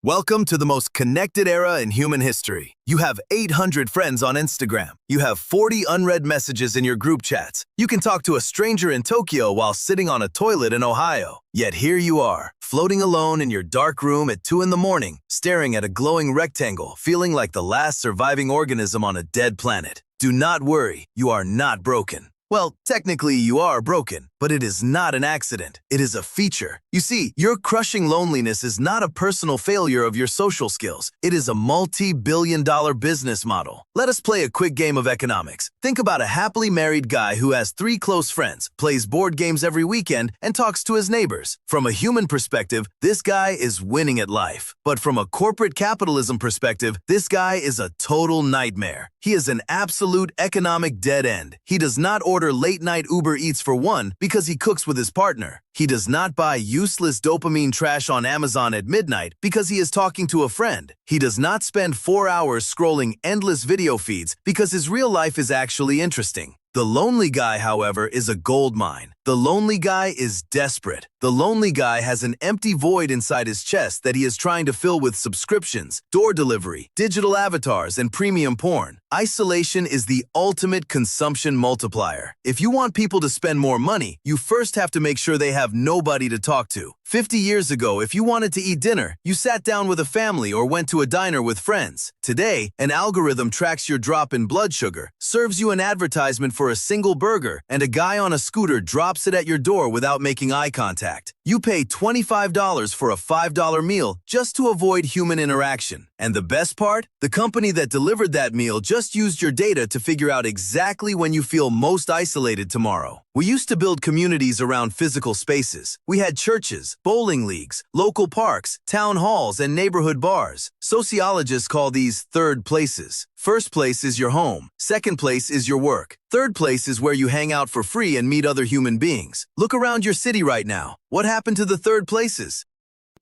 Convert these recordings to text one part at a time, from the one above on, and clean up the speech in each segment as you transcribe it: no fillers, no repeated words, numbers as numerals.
Welcome to the most connected era in human history. You have 800 friends on Instagram. You have 40 unread messages in your group chats. You can talk to a stranger in Tokyo while sitting on a toilet in Ohio. Yet here you are, floating alone in your dark room at 2 in the morning, staring at a glowing rectangle, feeling like the last surviving organism on a dead planet. Do not worry, you are not broken. Well, technically you are broken, but it is not an accident. It is a feature. You see, your crushing loneliness is not a personal failure of your social skills. It is a multi-billion-dollar business model. Let us play a quick game of economics. Think about a happily married guy who has 3 close friends, plays board games every weekend, and talks to his neighbors. From a human perspective, this guy is winning at life. But from a corporate capitalism perspective, this guy is a total nightmare. He is an absolute economic dead end. He does not order late-night Uber Eats for one because he cooks with his partner. He does not buy useless dopamine trash on Amazon at midnight because he is talking to a friend. He does not spend 4 hours scrolling endless video feeds because his real life is actually interesting. The lonely guy, however, is a gold mine. The lonely guy is desperate. The lonely guy has an empty void inside his chest that he is trying to fill with subscriptions, door delivery, digital avatars, and premium porn. Isolation is the ultimate consumption multiplier. If you want people to spend more money, you first have to make sure they have nobody to talk to. 50 years ago, if you wanted to eat dinner, you sat down with a family or went to a diner with friends. Today, an algorithm tracks your drop in blood sugar, serves you an advertisement for a single burger, and a guy on a scooter drops it at your door without making eye contact. You pay $25 for a $5 meal just to avoid human interaction. And the best part? The company that delivered that meal just used your data to figure out exactly when you feel most isolated tomorrow. We used to build communities around physical spaces. We had churches, bowling leagues, local parks, town halls, and neighborhood bars. Sociologists call these third places. First place is your home. Second place is your work. Third place is where you hang out for free and meet other human beings. Look around your city right now. What happened to the third places?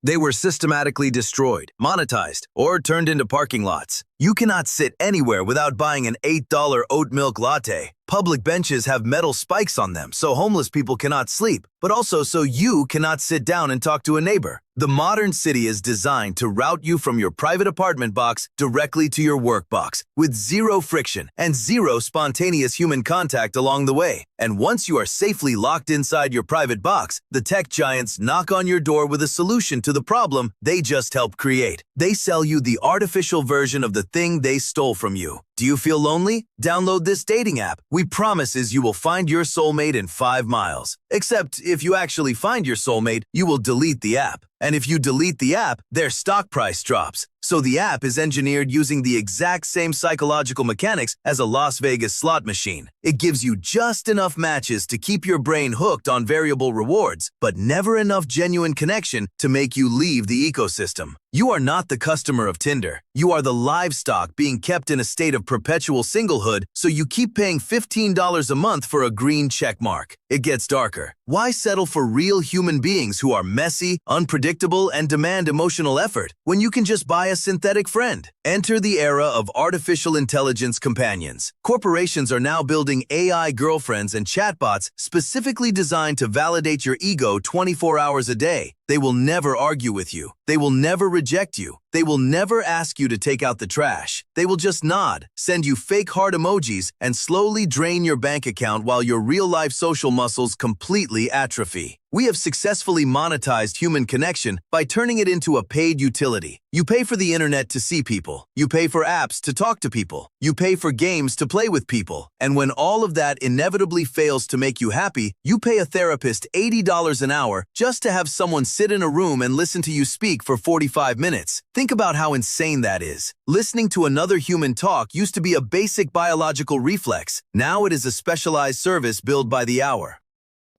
They were systematically destroyed, monetized, or turned into parking lots. You cannot sit anywhere without buying an $8 oat milk latte. Public benches have metal spikes on them so homeless people cannot sleep, but also so you cannot sit down and talk to a neighbor. The modern city is designed to route you from your private apartment box directly to your work box, with zero friction and zero spontaneous human contact along the way. And once you are safely locked inside your private box, the tech giants knock on your door with a solution to the problem they just helped create. They sell you the artificial version of the thing they stole from you. Do you feel lonely? Download this dating app. We promises you will find your soulmate in 5 miles. Except if you actually find your soulmate, you will delete the app. And if you delete the app, their stock price drops. So the app is engineered using the exact same psychological mechanics as a Las Vegas slot machine. It gives you just enough matches to keep your brain hooked on variable rewards, but never enough genuine connection to make you leave the ecosystem. You are not the customer of Tinder. You are the livestock being kept in a state of perpetual singlehood, so you keep paying $15 a month for a green check mark. It gets darker. Why settle for real human beings who are messy, unpredictable, and demand emotional effort when you can just buy a synthetic friend? Enter the era of artificial intelligence companions. Corporations are now building AI girlfriends and chatbots specifically designed to validate your ego 24 hours a day. They will never argue with you. They will never reject you. They will never ask you to take out the trash. They will just nod, send you fake heart emojis, and slowly drain your bank account while your real-life social muscles completely atrophy. We have successfully monetized human connection by turning it into a paid utility. You pay for the internet to see people. You pay for apps to talk to people. You pay for games to play with people. And when all of that inevitably fails to make you happy, you pay a therapist $80 an hour just to have someone sit in a room and listen to you speak for 45 minutes. Think about how insane that is. Listening to another human talk used to be a basic biological reflex. Now it is a specialized service billed by the hour.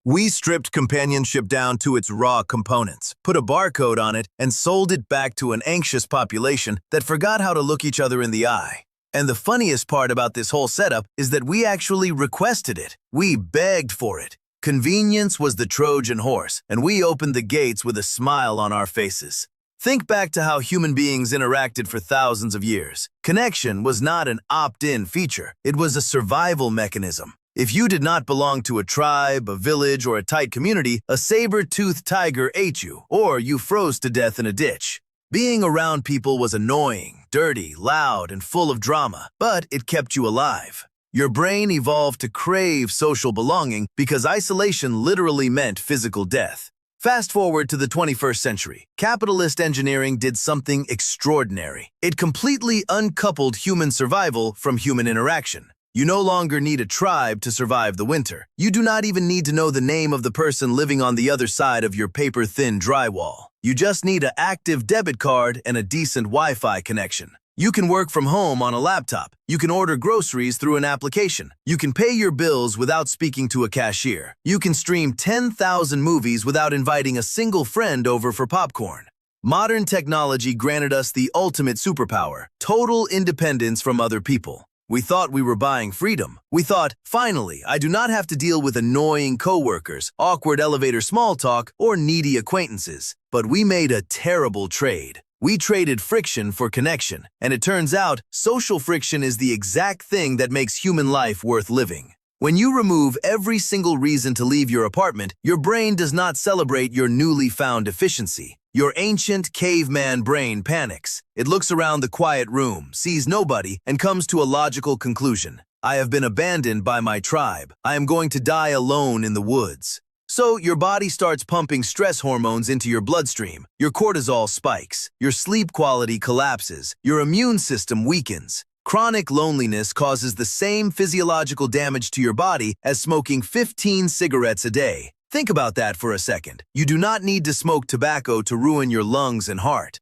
We stripped companionship down to its raw components, put a barcode on it, and sold it back to an anxious population that forgot how to look each other in the eye. And the funniest part about this whole setup is that we actually requested it. We begged for it. Convenience was the Trojan horse, and we opened the gates with a smile on our faces. Think back to how human beings interacted for thousands of years. Connection was not an opt-in feature. It was a survival mechanism. If you did not belong to a tribe, a village, or a tight community, a saber-toothed tiger ate you, or you froze to death in a ditch. Being around people was annoying, dirty, loud, and full of drama, but it kept you alive. Your brain evolved to crave social belonging because isolation literally meant physical death. Fast forward to the 21st century. Capitalist engineering did something extraordinary. It completely uncoupled human survival from human interaction. You no longer need a tribe to survive the winter. You do not even need to know the name of the person living on the other side of your paper-thin drywall. You just need an active debit card and a decent Wi-Fi connection. You can work from home on a laptop. You can order groceries through an application. You can pay your bills without speaking to a cashier. You can stream 10,000 movies without inviting a single friend over for popcorn. Modern technology granted us the ultimate superpower, total independence from other people. We thought we were buying freedom. We thought, finally, I do not have to deal with annoying coworkers, awkward elevator small talk, or needy acquaintances. But we made a terrible trade. We traded friction for connection, and it turns out social friction is the exact thing that makes human life worth living. When you remove every single reason to leave your apartment, your brain does not celebrate your newly found efficiency. Your ancient caveman brain panics. It looks around the quiet room, sees nobody, and comes to a logical conclusion. I have been abandoned by my tribe. I am going to die alone in the woods. So your body starts pumping stress hormones into your bloodstream. Your cortisol spikes. Your sleep quality collapses. Your immune system weakens. Chronic loneliness causes the same physiological damage to your body as smoking 15 cigarettes a day. Think about that for a second. You do not need to smoke tobacco to ruin your lungs and heart.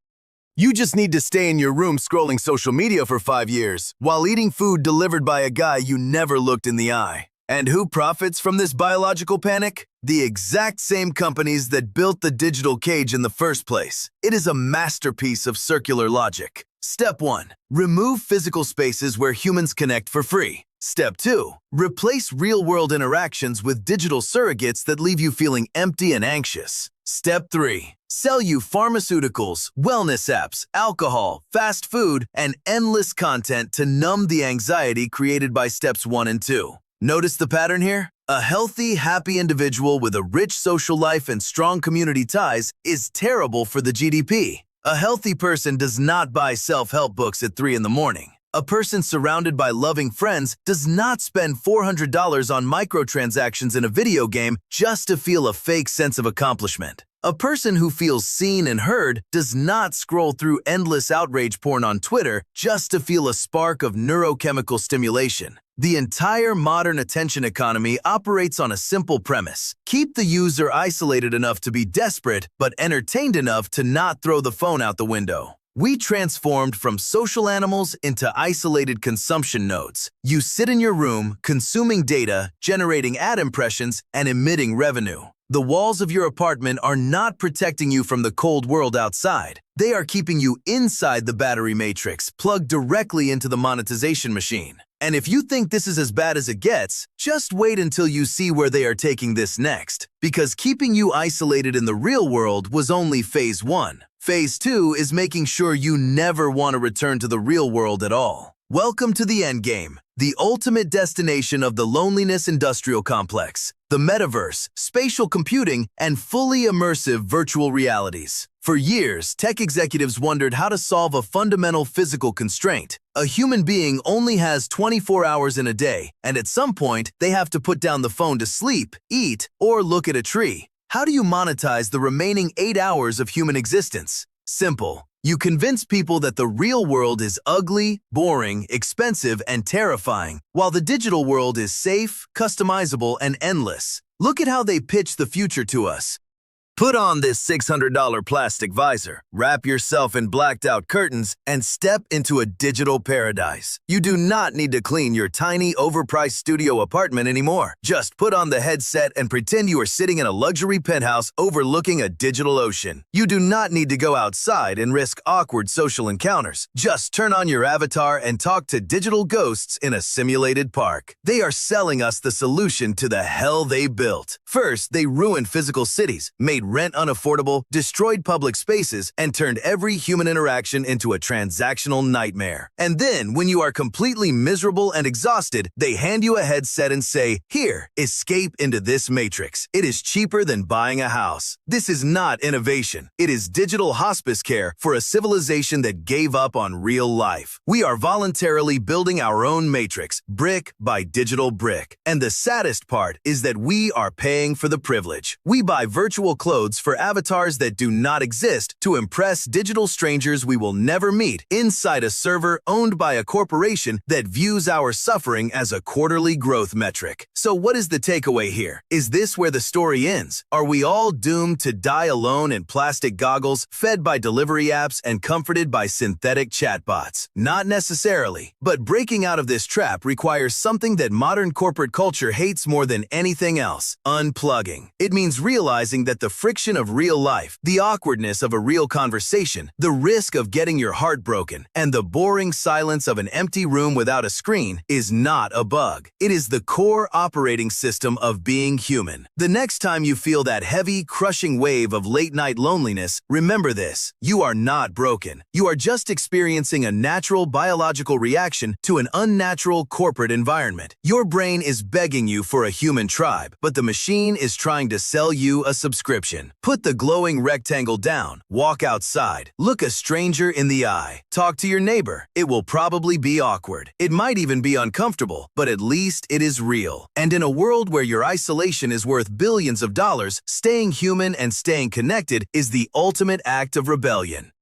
You just need to stay in your room scrolling social media for 5 years while eating food delivered by a guy you never looked in the eye. And who profits from this biological panic? The exact same companies that built the digital cage in the first place. It is a masterpiece of circular logic. Step 1. Remove physical spaces where humans connect for free. Step 2. Replace real-world interactions with digital surrogates that leave you feeling empty and anxious. Step 3. Sell you pharmaceuticals, wellness apps, alcohol, fast food, and endless content to numb the anxiety created by steps 1 and 2. Notice the pattern here? A healthy, happy individual with a rich social life and strong community ties is terrible for the GDP. A healthy person does not buy self-help books at 3 in the morning. A person surrounded by loving friends does not spend $400 on microtransactions in a video game just to feel a fake sense of accomplishment. A person who feels seen and heard does not scroll through endless outrage porn on Twitter just to feel a spark of neurochemical stimulation. The entire modern attention economy operates on a simple premise. Keep the user isolated enough to be desperate, but entertained enough to not throw the phone out the window. We transformed from social animals into isolated consumption nodes. You sit in your room, consuming data, generating ad impressions, and emitting revenue. The walls of your apartment are not protecting you from the cold world outside. They are keeping you inside the battery matrix, plugged directly into the monetization machine. And if you think this is as bad as it gets, just wait until you see where they are taking this next. Because keeping you isolated in the real world was only phase 1. Phase 2 is making sure you never want to return to the real world at all. Welcome to the endgame, the ultimate destination of the loneliness industrial complex, the metaverse, spatial computing, and fully immersive virtual realities. For years, tech executives wondered how to solve a fundamental physical constraint. A human being only has 24 hours in a day, and at some point, they have to put down the phone to sleep, eat, or look at a tree. How do you monetize the remaining 8 hours of human existence? Simple. You convince people that the real world is ugly, boring, expensive, and terrifying, while the digital world is safe, customizable, and endless. Look at how they pitch the future to us. Put on this $600 plastic visor, wrap yourself in blacked-out curtains, and step into a digital paradise. You do not need to clean your tiny, overpriced studio apartment anymore. Just put on the headset and pretend you are sitting in a luxury penthouse overlooking a digital ocean. You do not need to go outside and risk awkward social encounters. Just turn on your avatar and talk to digital ghosts in a simulated park. They are selling us the solution to the hell they built. First, they ruined physical cities, made made rent unaffordable, destroyed public spaces, and turned every human interaction into a transactional nightmare. And then, when you are completely miserable and exhausted, they hand you a headset and say, "Here, escape into this matrix. It is cheaper than buying a house." This is not innovation. It is digital hospice care for a civilization that gave up on real life. We are voluntarily building our own matrix, brick by digital brick. And the saddest part is that we are paying for the privilege. We buy virtual clothes for avatars that do not exist to impress digital strangers we will never meet inside a server owned by a corporation that views our suffering as a quarterly growth metric. So what is the takeaway here? Is this where the story ends? Are we all doomed to die alone in plastic goggles, fed by delivery apps, and comforted by synthetic chatbots? Not necessarily. But breaking out of this trap requires something that modern corporate culture hates more than anything else: unplugging. It means realizing that the friction of real life, the awkwardness of a real conversation, the risk of getting your heart broken, and the boring silence of an empty room without a screen is not a bug. It is the core operating system of being human. The next time you feel that heavy, crushing wave of late-night loneliness, remember this: you are not broken. You are just experiencing a natural biological reaction to an unnatural corporate environment. Your brain is begging you for a human tribe, but the machine is trying to sell you a subscription. Put the glowing rectangle down, walk outside, look a stranger in the eye, talk to your neighbor. It will probably be awkward. It might even be uncomfortable, but at least it is real. And in a world where your isolation is worth billions of dollars, staying human and staying connected is the ultimate act of rebellion.